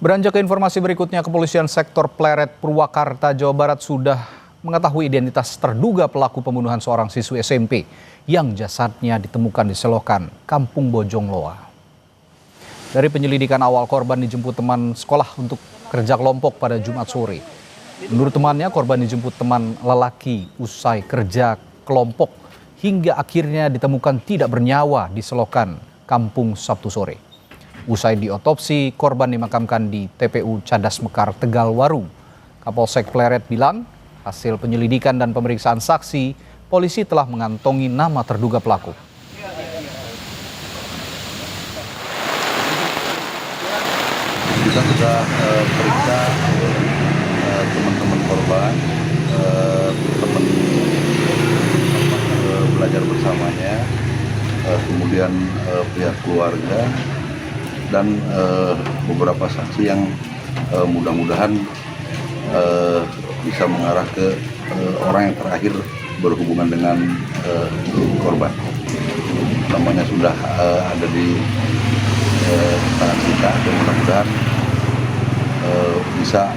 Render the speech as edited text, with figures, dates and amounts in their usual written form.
Beranjak ke informasi berikutnya, Kepolisian Sektor Pleret, Purwakarta, Jawa Barat sudah mengetahui identitas terduga pelaku pembunuhan seorang siswi SMP yang jasadnya ditemukan di selokan Kampung Bojongloa. Dari penyelidikan awal, korban dijemput teman sekolah untuk kerja kelompok pada Jumat sore. Menurut temannya, korban dijemput teman lelaki usai kerja kelompok hingga akhirnya ditemukan tidak bernyawa di selokan Kampung Sabtu sore. Usai diotopsi, korban dimakamkan di TPU Cadas Mekar, Tegalwaru. Kapolsek Pleret bilang, hasil penyelidikan dan pemeriksaan saksi, polisi telah mengantongi nama terduga pelaku. Kita sudah periksa teman-teman korban, teman belajar bersamanya, kemudian pihak keluarga, dan beberapa saksi yang mudah-mudahan bisa mengarah ke orang yang terakhir berhubungan dengan korban. Namanya sudah ada di tangan kita, dan mudah-mudahan bisa